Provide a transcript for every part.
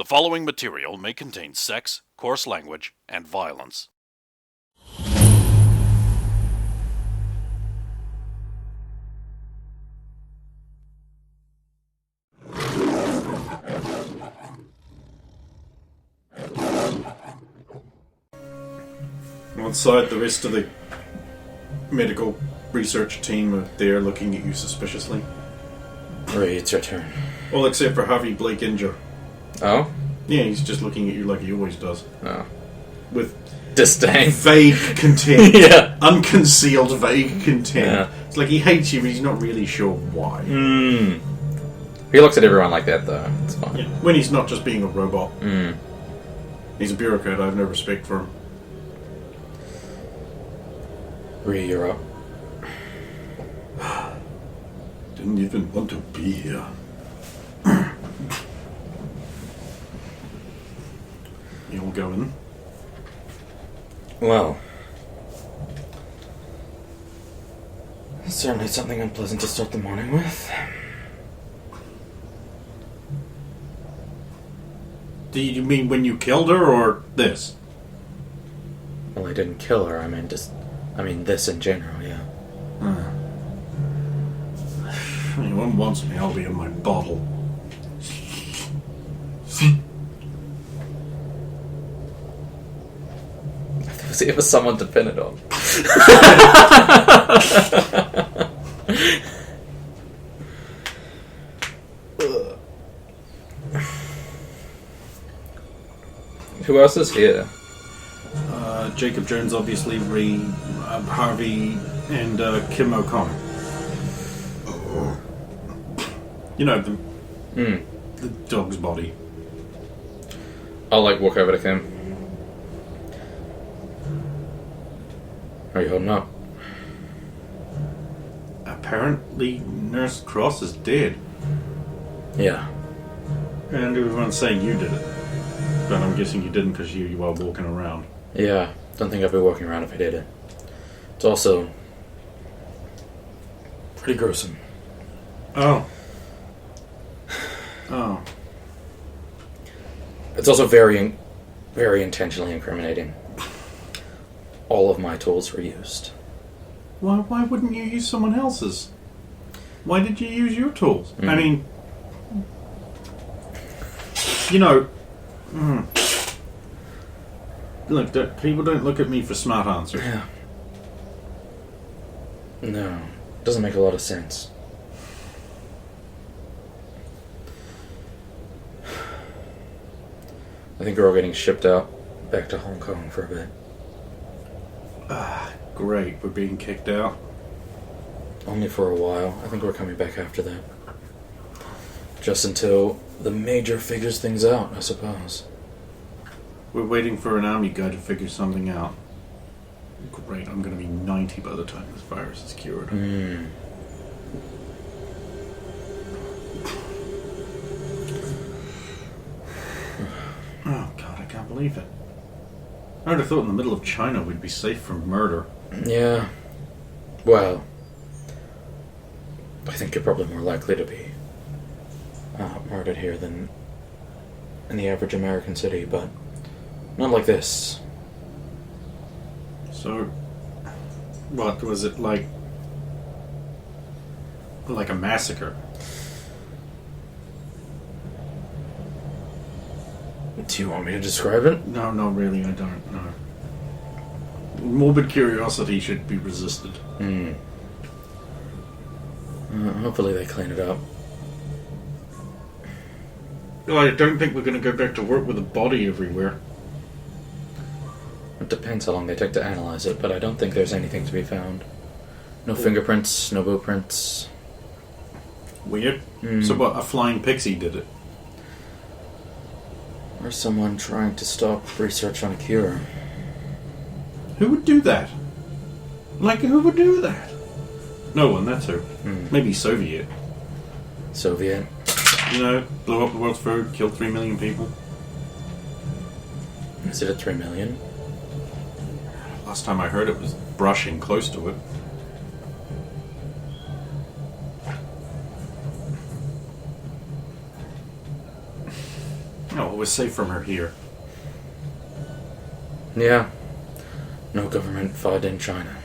following material may contain sex, coarse language, and violence. Outside, the rest of the medical research team are there looking at you suspiciously. Ray, it's your turn. All except for Harvey Blake Inger. Oh? Yeah, he's just looking at you like he always does. Oh. With disdain. Vague contempt. Yeah. Unconcealed vague contempt. Yeah. It's like he hates you, but he's not really sure why. He looks at everyone like that, though. It's fine. Yeah. When he's not just being a robot. Mm. He's a bureaucrat. I have no respect for him. Ree, you're up. Didn't even want to be here. You'll go in. Well, certainly something unpleasant to start the morning with. Do you mean when you killed her, or this? Well, I didn't kill her. I mean this in general, yeah. If anyone wants me, I'll be in my bottle. See if there's someone to pin it on. Who else is here? Jacob Jones, obviously, Ree, Harvey, and Kim O'Connor. You know, the dog's body. I'll walk over to Kim. How are you holding up? Apparently, Nurse Cross is dead. Yeah. And everyone's saying you did it. But I'm guessing you didn't because you are walking around. Yeah, don't think I'd be walking around if I did it. It's also pretty gruesome. Oh. Oh. It's also very, very intentionally incriminating. All of my tools were used. Why wouldn't you use someone else's? Why did you use your tools? I mean, you know, look, people don't look at me for smart answers. Yeah. No, doesn't make a lot of sense. I think we're all getting shipped out back to Hong Kong for a bit. Great, we're being kicked out. Only for a while. I think we're coming back after that. Just until the Major figures things out, I suppose. We're waiting for an army guy to figure something out. Great, I'm going to be 90 by the time this virus is cured. Oh, God, I can't believe it. I would have thought in the middle of China we'd be safe from murder. Yeah. Well, I think you're probably more likely to be murdered here than in the average American city, but not like this. So, what was it like? Like a massacre? Do you want me to describe it? No, really, I don't know. Morbid curiosity should be resisted. Hopefully they clean it up. I don't think we're going to go back to work with a body everywhere. It depends how long they take to analyze it, but I don't think there's anything to be found. No fingerprints, no blueprints. Weird. So what, a flying pixie did it? Or someone trying to stop research on a cure. Who would do that? Who would do that? No one, that's who. Maybe Soviet. Soviet. You know, blew up the world's food, killed 3 million people. Is it at 3 million? Last time I heard it was brushing close to it. Oh, we're safe from her here. Yeah. No government fight in China.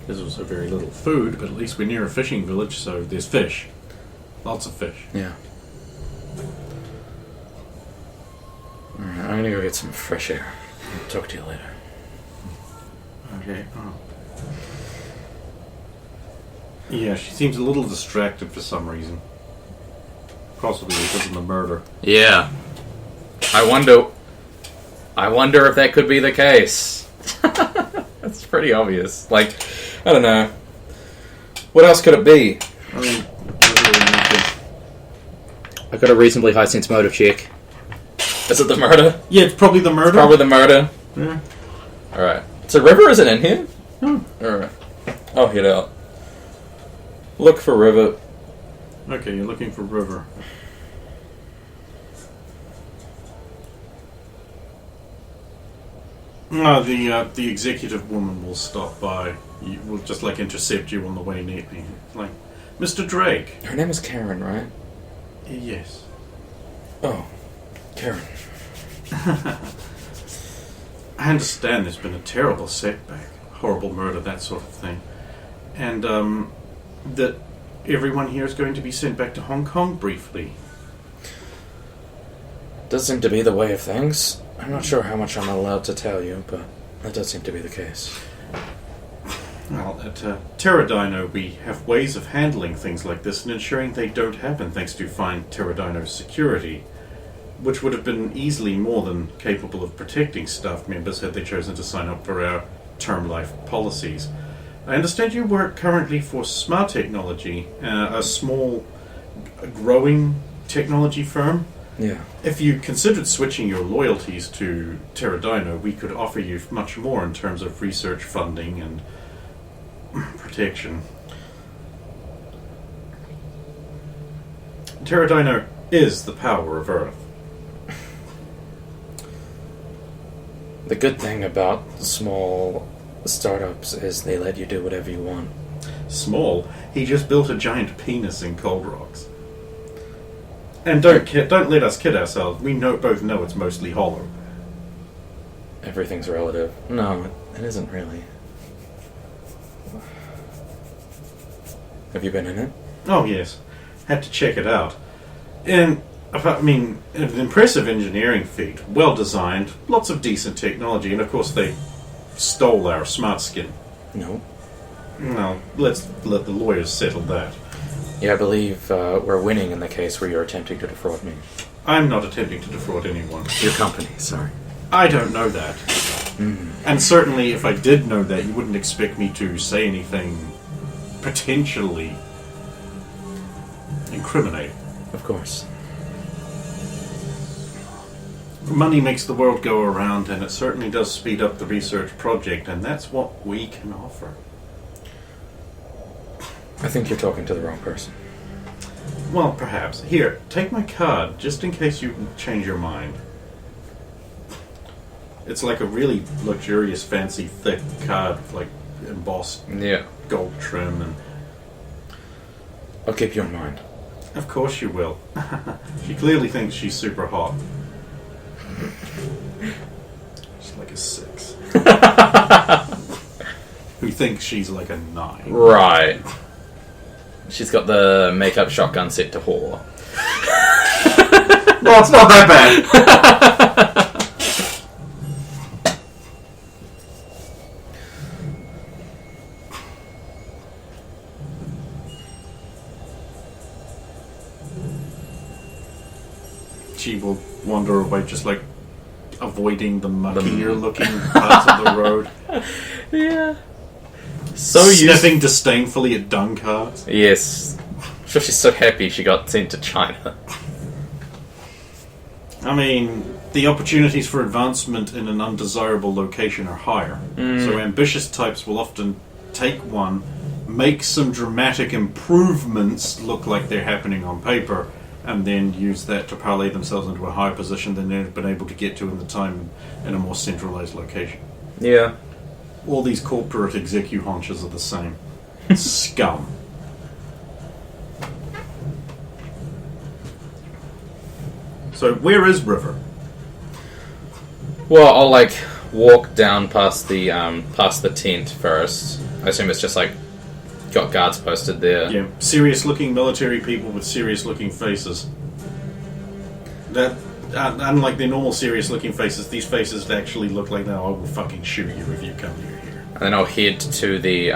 There's also very little food, but at least we're near a fishing village, so there's fish. Lots of fish. Yeah. Alright, I'm gonna go get some fresh air. I'll talk to you later. Okay. Oh. Yeah, she seems a little distracted for some reason. Possibly because of the murder. Yeah. I wonder if that could be the case. That's pretty obvious. Like, I don't know. What else could it be? I mean, literally I got a reasonably high sense motive check. Is it the murder? yeah, it's probably the murder. Probably the murder. Yeah. Alright. So River isn't in here? Hmm. Alright. I'll head out. Look for River. Okay, you're looking for River. No, the executive woman will stop by. Will just like intercept you on the way neatly. Like, Mr. Drake. Her name is Karen, right? Yes. Oh. Karen. I understand there's been a terrible setback, horrible murder, that sort of thing, and that everyone here is going to be sent back to Hong Kong briefly. Does seem to be the way of things. I'm not sure how much I'm allowed to tell you, but that does seem to be the case. Well, at Terradino, we have ways of handling things like this and ensuring they don't happen thanks to fine Terradino's security, which would have been easily more than capable of protecting staff members had they chosen to sign up for our term life policies. I understand you work currently for Smart Technology, a small, growing technology firm. Yeah. If you considered switching your loyalties to Terradino, we could offer you much more in terms of research funding and protection. Terradino is the power of Earth. The good thing about small startups is they let you do whatever you want. Small? He just built a giant penis in Cold Rocks. And don't let us kid ourselves. We both know it's mostly hollow. Everything's relative. No, it isn't really. Have you been in it? Oh yes, had to check it out. And I mean, an impressive engineering feat, well designed, lots of decent technology, and of course they stole our smart skin. No. No, let's let the lawyers settle that. Yeah, I believe we're winning in the case where you're attempting to defraud me. I'm not attempting to defraud anyone. Your company, sorry. I don't know that. And certainly if I did know that, you wouldn't expect me to say anything potentially incriminating. Of course. Money makes the world go around, and it certainly does speed up the research project, and that's what we can offer. I think you're talking to the wrong person. Well, perhaps. Here, take my card, just in case you change your mind. It's like a really luxurious, fancy, thick card, like embossed gold trim, and... I'll keep you in mind. Of course you will. She clearly thinks she's super hot. She's like a 6. Who thinks she's like a 9. Right. She's got the makeup shotgun set to whore. No, it's not that bad. She will wander away, just like avoiding the muckier looking parts of the road. Yeah. So sniffing disdainfully at dung carts. Yes. I'm sure she's so happy she got sent to China. I mean, the opportunities for advancement in an undesirable location are higher. So ambitious types will often take one, make some dramatic improvements look like they're happening on paper, and then use that to parlay themselves into a higher position than they've been able to get to in the time in a more centralized location. Yeah. All these corporate execu haunches are the same. Scum. So where is River? Well, I'll like walk down past the tent first. I assume it's just like got guards posted there. Yeah, serious-looking military people with serious-looking faces. That, unlike their normal serious-looking faces, these faces actually look like, no, I will fucking shoot you if you come near here. And then I'll head to the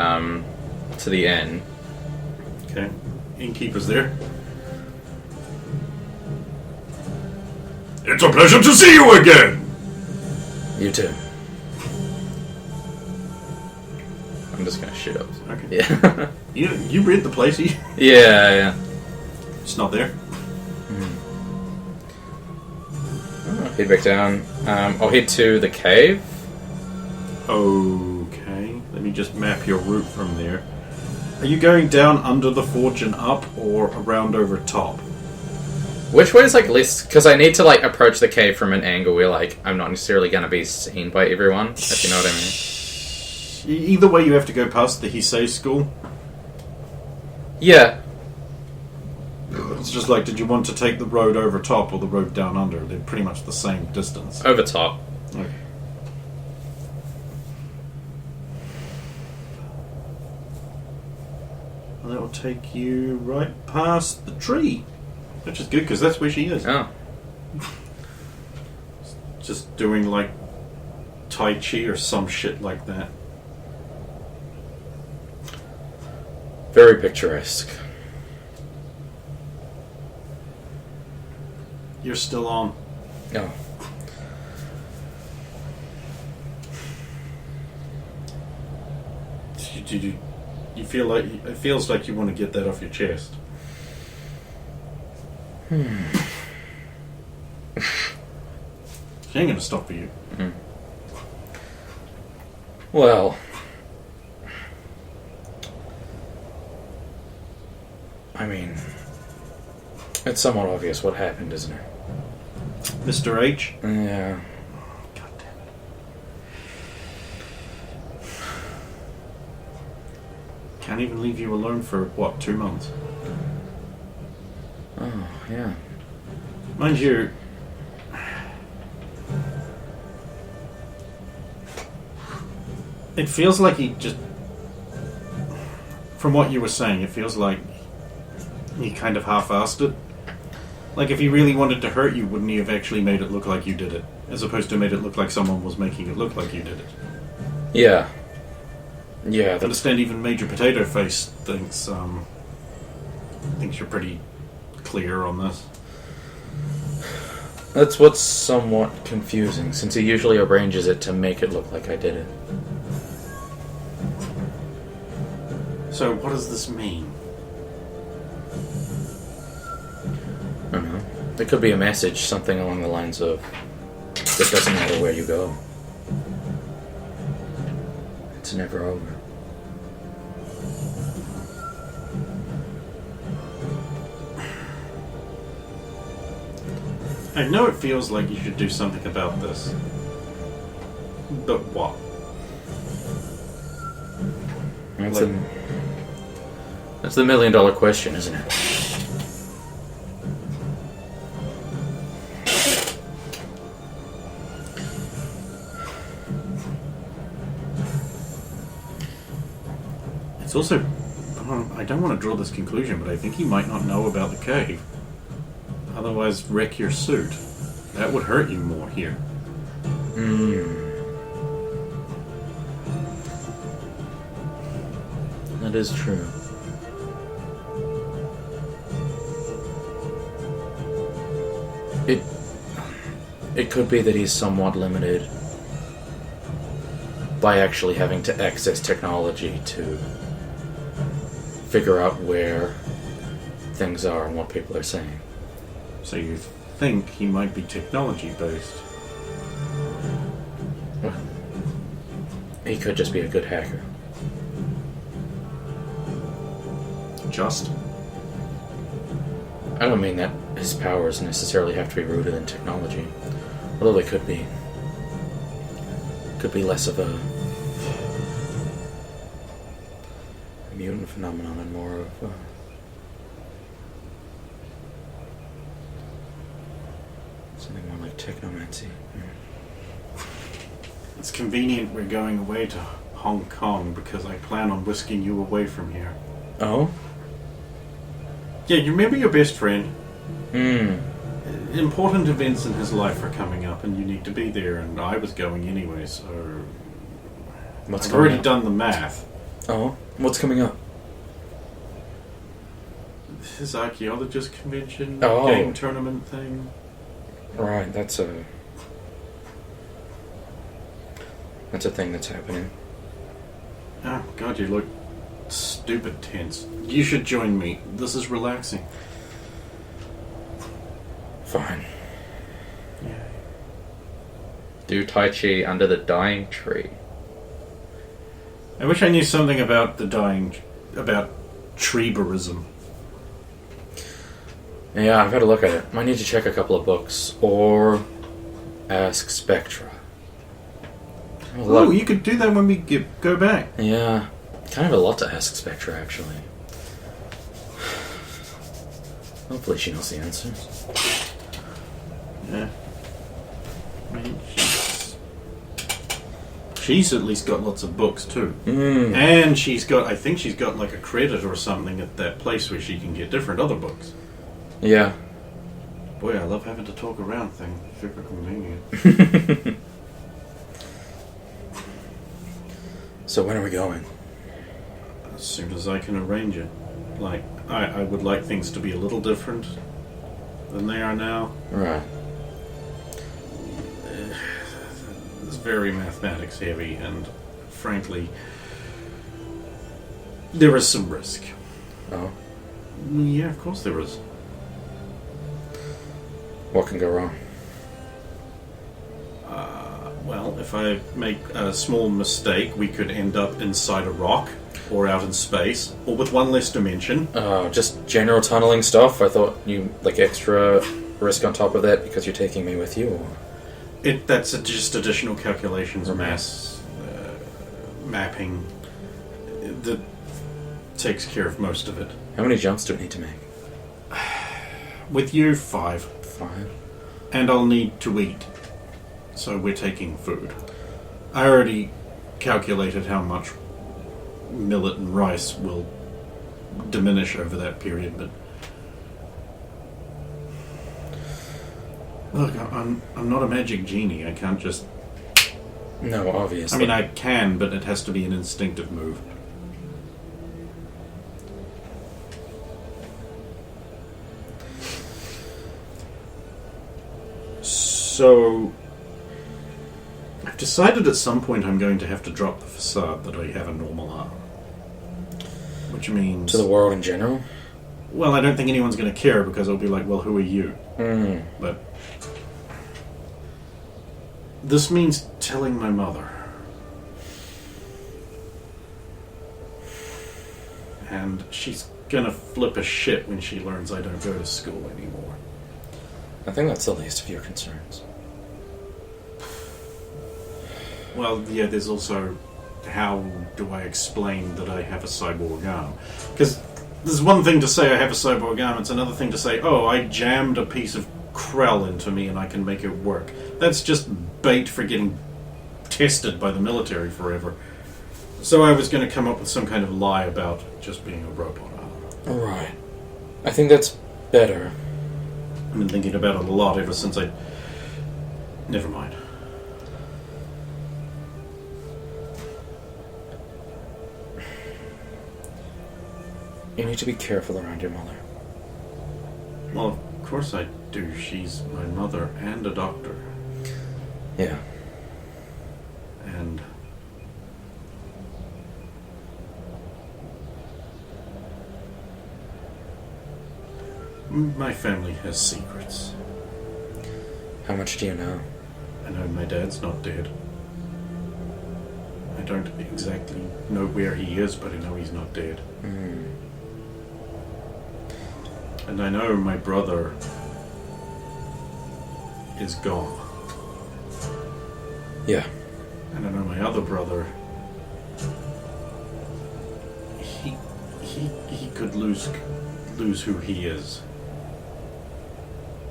inn. Okay, innkeeper's there. It's a pleasure to see you again! You too. I'm just gonna shoot up. Okay. Yeah. You read the place, Yeah. It's not there. Head back down. I'll head to the cave. Okay, let me just map your route from there. Are you going down under the forge and up, or around over top? Which way is like least? Because I need to like approach the cave from an angle where like I'm not necessarily going to be seen by everyone. If you know what I mean. Either way, you have to go past the Heisei school. Yeah. It's just like, did you want to take the road over top or the road down under? They're pretty much the same distance. Over top. Okay. And that will take you right past the tree. Which is good, because that's where she is. Oh. Just doing, like, Tai Chi or some shit like that. Very picturesque. You're still on. Oh. You feel like it feels like you want to get that off your chest. She ain't gonna stop for you. Well, I mean, it's somewhat obvious what happened, isn't it? Mr. H? Yeah. God damn it. Can't even leave you alone for, what, 2 months? Oh, yeah. Mind you, it feels like he just... From what you were saying, it feels like he kind of half-assed it. Like, if he really wanted to hurt you, wouldn't he have actually made it look like you did it? As opposed to made it look like someone was making it look like you did it. Yeah. Yeah, I that's... understand even Major Potato Face thinks you're pretty clear on this. That's what's somewhat confusing, since he usually arranges it to make it look like I did it. So, what does this mean? I don't know. There could be a message, something along the lines of, it doesn't matter where you go. It's never over. I know it feels like you should do something about this. But what? That's the $1,000,000 question, isn't it? It's also... I don't want to draw this conclusion, but I think he might not know about the cave. Otherwise, wreck your suit. That would hurt you more here. That is true. It could be that he's somewhat limited by actually having to access technology to figure out where things are and what people are saying. So you think he might be technology-based? He could just be a good hacker. Just? I don't mean that his powers necessarily have to be rooted in technology. Although they could be. Could be less of a mutant phenomenon and more of Something more like technomancy. It's convenient we're going away to Hong Kong because I plan on whisking you away from here. Oh? Yeah, you remember your best friend? Hmm. Important events in his life are coming up and you need to be there, and I was going anyway, so... What's I've coming already up? done the math. Oh? What's coming up? His archaeologist convention, Oh. game tournament thing. Right, that's a thing that's happening. Oh, God, you look stupid tense. You should join me. This is relaxing. Fine. Yeah. Do Tai Chi under the dying tree. I wish I knew something about about treeberism. Yeah, I've had a look at it. Might need to check a couple of books. Or ask Spectra. Oh, you could do that when we go back. Yeah. Kind of a lot to ask Spectra, actually. Hopefully she knows the answers. Yeah. I mean, she's at least got lots of books, too. Mm. And I think she's got like a credit or something at that place where she can get different other books. Yeah. Boy, I love having to talk around things. Super convenient. So when are we going? As soon as I can arrange it. Like, I would like things to be a little different than they are now. Right. It's very mathematics heavy, and frankly, there is some risk. Oh. Yeah, of course there is. What can go wrong? Well, if I make a small mistake, we could end up inside a rock, or out in space, or with one less dimension. Just general tunneling stuff? I thought you, like, extra risk on top of that because you're taking me with you, or... That's just additional calculations, mass mapping. That takes care of most of it. How many jumps do we need to make? With you, 5. 5? And I'll need to eat. So we're taking food. I already calculated how much millet and rice will diminish over that period, but... Look, I'm not a magic genie. I can't just... No, obviously. I mean, I can, but it has to be an instinctive move. So... I've decided at some point I'm going to have to drop the facade that I have a normal arm. Which means... To the world in general? Well, I don't think anyone's going to care because I'll be like, well, who are you? Mm. But... This means telling my mother. And she's gonna flip a shit when she learns I don't go to school anymore. I think that's the least of your concerns. Well, yeah, there's also how do I explain that I have a cyborg arm? Because there's one thing to say I have a cyborg arm, it's another thing to say, oh, I jammed a piece of Krell into me and I can make it work. That's just bait for getting tested by the military forever. So I was going to come up with some kind of lie about just being a robot arm. Right. I think that's better. I've been thinking about it a lot ever since I... Never mind. You need to be careful around your mother. Well, of course I do. She's my mother and a doctor. Yeah. And... my family has secrets. How much do you know? I know my dad's not dead. I don't exactly know where he is, but I know he's not dead. Mm. And I know my brother is gone. Yeah. And I know my other brother... He could lose who he is.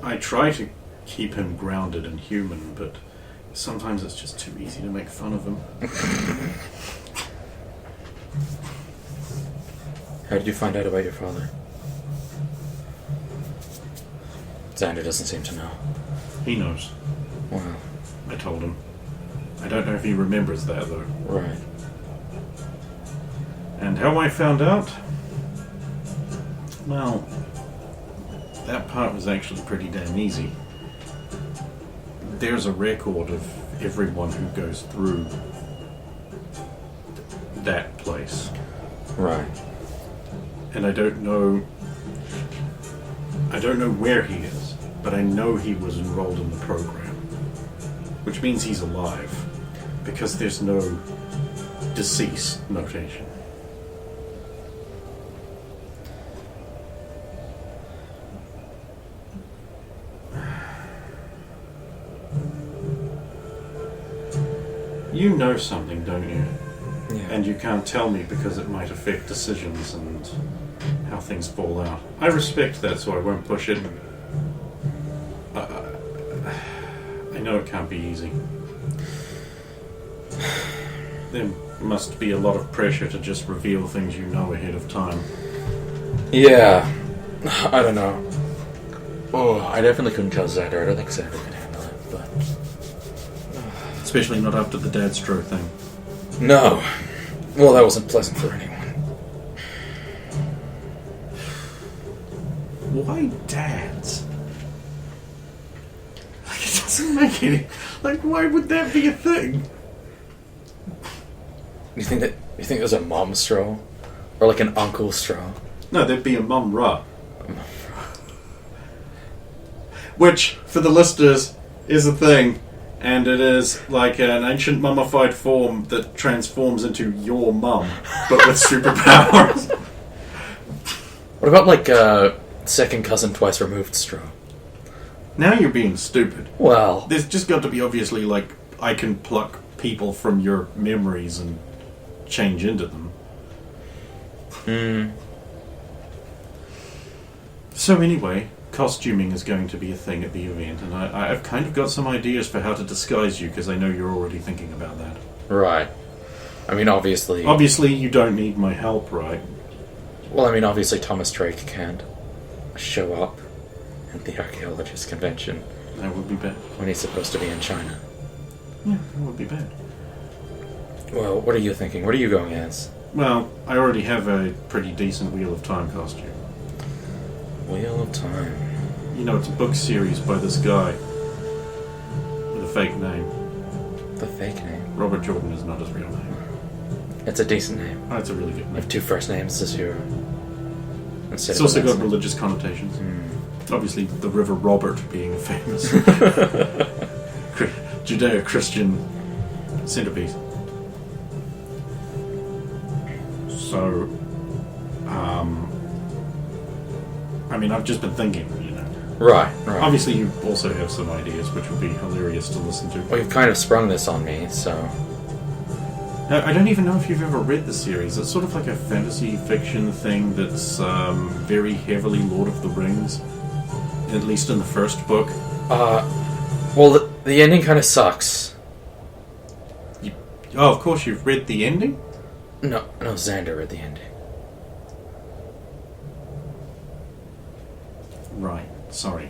I try to keep him grounded and human, but sometimes it's just too easy to make fun of him. How did you find out about your father? Xander doesn't seem to know. He knows. Wow. I told him. I don't know if he remembers that, though. Right. And how I found out? Well, that part was actually pretty damn easy. There's a record of everyone who goes through that place. Right. And I don't know where he is, but I know he was enrolled in the program, which means he's alive, because there's no deceased notation. You know something, don't you? Yeah. And you can't tell me because it might affect decisions and how things fall out. I respect that, so I won't push it. I know it can't be easy. There must be a lot of pressure to just reveal things you know ahead of time. Yeah. I don't know. Oh, I definitely couldn't tell Xander. I don't think Xander can handle it, but... Especially not after the Dadstro thing. No. Well, that wasn't pleasant for anyone. Why dads? Like, it doesn't make any... Like, why would that be a thing? You think there's a mom straw? Or like an uncle straw? No, there'd be a mum ra. Which, for the listeners, is a thing. And it is like an ancient mummified form that transforms into your mum, but with superpowers. What about like second cousin twice removed straw? Now you're being stupid. Well... There's just got to be obviously like, I can pluck people from your memories and change into them. So anyway, costuming is going to be a thing at the event, and I've kind of got some ideas for how to disguise you, because I know you're already thinking about that. Right. I mean, obviously... Obviously you don't need my help, right? Well, I mean, obviously Thomas Drake can't show up at the Archaeologists convention. That would be bad. When he's supposed to be in China. Yeah, that would be bad. Well, what are you thinking? What are you going as? Well, I already have a pretty decent Wheel of Time costume. Wheel of Time. You know, it's a book series by this guy with a fake name. The fake name? Robert Jordan is not his real name. It's a decent name. Oh, it's a really good You name. have two first names as your... It's also got religious connotations. Obviously, the River Robert being a famous Judeo-Christian centerpiece. So, I mean, I've just been thinking, you know. Right. Obviously, you also have some ideas, which would be hilarious to listen to. Well, you've kind of sprung this on me, so... Now, I don't even know if you've ever read the series. It's sort of like a fantasy fiction thing that's very heavily Lord of the Rings, at least in the first book. Well, the ending kind of sucks. Oh, of course, you've read the ending? No, Xander read the ending. Right, sorry.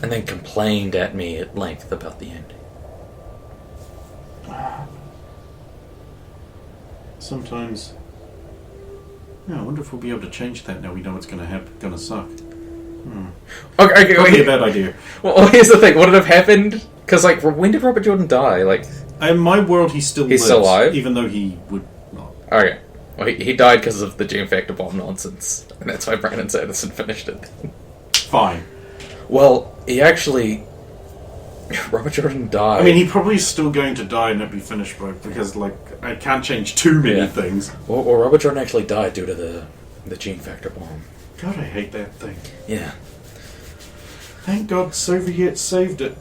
And then complained at me at length about the ending. Sometimes... Yeah, I wonder if we'll be able to change that now we know it's going to suck. Okay, Probably a bad idea. Well, here's the thing. Would it have happened? Because, like, when did Robert Jordan die? Like, In my world, he's still alive? even though he would not. Okay. Well, he died because of the gene factor bomb nonsense. And that's why Brandon Sanderson finished it. Fine. Well, he actually... Robert Jordan died. I mean, he probably is still going to die and not be finished by because, like, I can't change too many things. Well, Robert Jordan actually died due to the gene factor bomb. God, I hate that thing. Yeah. Thank God Soviets saved it.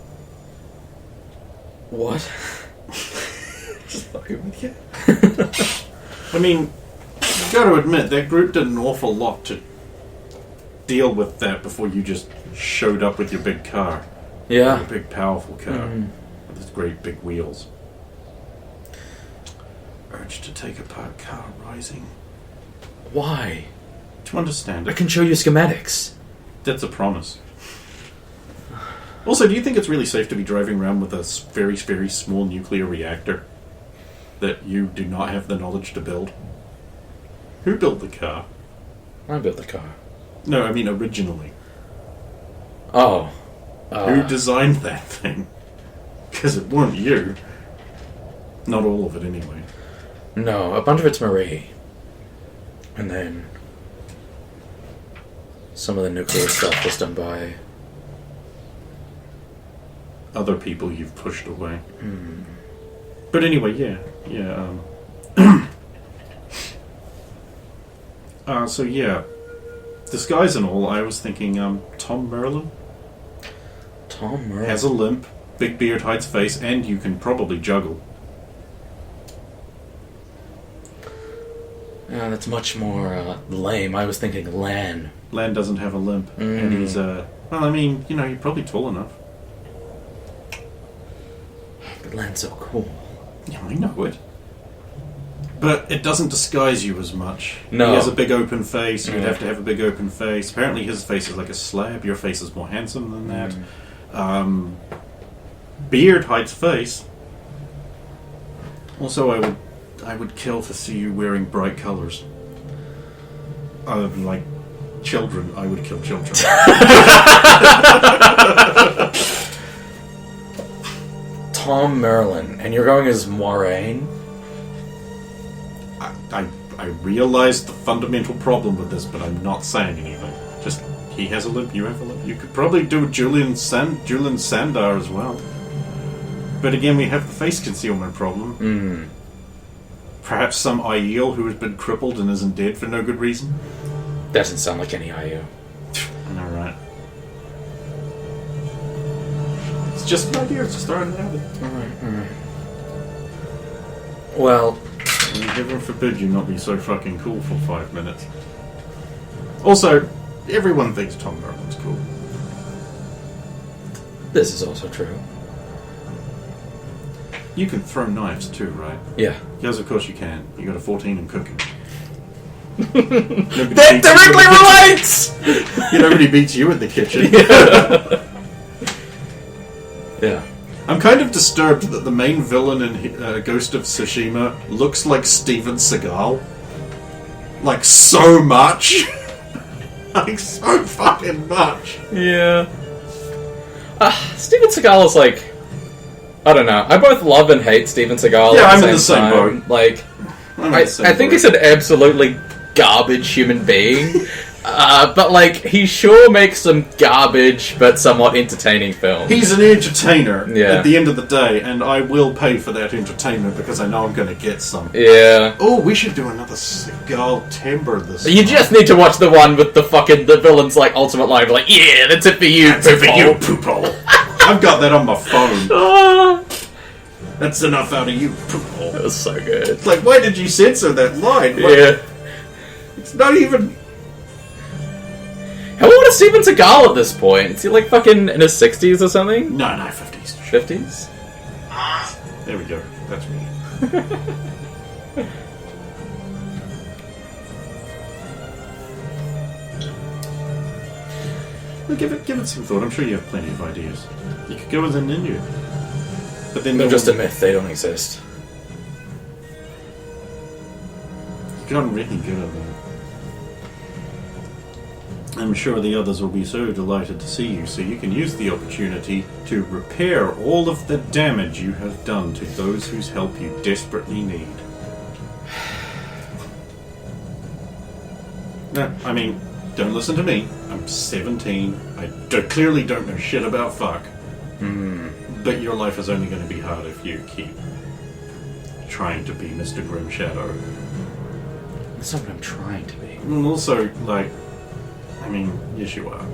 What? Just fucking with you. I mean, you got to admit, that group did an awful lot to deal with that before you just showed up with your big car. Yeah. Your big, powerful car. With its great big wheels. Urge to take apart car rising. Why? To understand I it. can show you schematics. That's a promise. Also, do you think it's really safe to be driving around with a very, very small nuclear reactor that you do not have the knowledge to build? Who built the car? I built the car. No, I mean originally. Oh. Who designed that thing? Because it weren't you. Not all of it, anyway. No, a bunch of it's Marie. And then some of the nuclear stuff was done by Other people you've pushed away. But anyway, yeah. So yeah, disguise and all, I was thinking Tom Merlin Tom Merlin. has a limp, big beard hides face, and you can probably juggle. Yeah, that's much more lame. I was thinking Lan. Lan doesn't have a limp, and he's well, I mean, you know, you're probably tall enough. But Lan's so cool. Yeah, I know it. But it doesn't disguise you as much. No. He has a big open face. You'd have to have a big open face. Apparently his face is like a slab. Your face is more handsome than that. Beard hides face. Also, I would kill to see you wearing bright colours. Like children. I would kill children. Tom Merlin. And you're going as Moiraine? I realize the fundamental problem with this, but I'm not saying anything. Just, he has a limp, you have a limp. You could probably do Julian Sandar as well. But again, we have the face concealment problem. Perhaps some Aiel who has been crippled and isn't dead for no good reason? Doesn't sound like any IU. I know, right? It's just an idea, it's just throwing it out there. Alright. Well, Heaven forbid you not be so fucking cool for 5 minutes. Also, everyone thinks Tom Merlin's cool. this is also true. You can throw knives too, right? Yeah. Yes, of course you can. You got a 14 in cooking. That directly relates! Nobody beats you in the kitchen. Yeah. I'm kind of disturbed that the main villain in Ghost of Tsushima looks like Steven Seagal. Like, so much. Like, so fucking much. Yeah. Steven Seagal is like... I don't know. I both love and hate Steven Seagal Yeah, at I'm the in same the same time. boat. Like, I'm in I the same think boat. he's an absolutely garbage human being. But, like, he sure makes some garbage but somewhat entertaining films. He's an entertainer Yeah. at the end of the day, and I will pay for that entertainment because I know I'm going to get some. Yeah. Oh, we should do another Seagal timber this You time. just need to watch the one with the villain's, like, ultimate line, like, yeah, that's it for you, That's it for you, poophole." poophole. I've got that on my phone. Ah, That's enough out of you, poophole. that was so good. It's like, why did you censor that line? What- Yeah. It's not even... How old is Steven Seagal at this point? Is he, like, fucking in his 60s or something? No, 50s. 50s? There we go. That's me. Well, give it some thought. I'm sure you have plenty of ideas. You could go as a ninja. But then They're no just a one- myth, they don't exist. You've gotten really good at that. I'm sure the others will be so delighted to see you, so you can use the opportunity to repair all of the damage you have done to those whose help you desperately need. No, I mean, don't listen to me. I'm 17. I clearly don't know shit about fuck. But your life is only going to be hard if you keep trying to be Mr. Grim Shadow. That's not what I'm trying to be. And also, like, I mean, yes you are.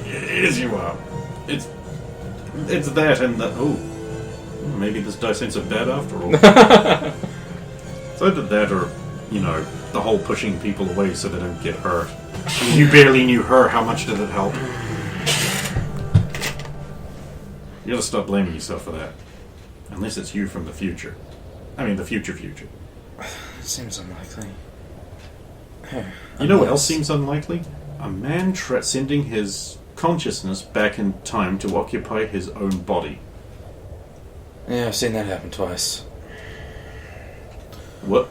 Yes you are. It's that and that. Oh, maybe this dice ain't so bad after all. It's either that or, you know, the whole pushing people away so they don't get hurt. You barely knew her. How much did it help? You gotta stop blaming yourself for that. Unless it's you from the future. I mean, the future. Seems unlikely. You know what else seems unlikely? A man sending his consciousness back in time to occupy his own body. Yeah, I've seen that happen twice. What?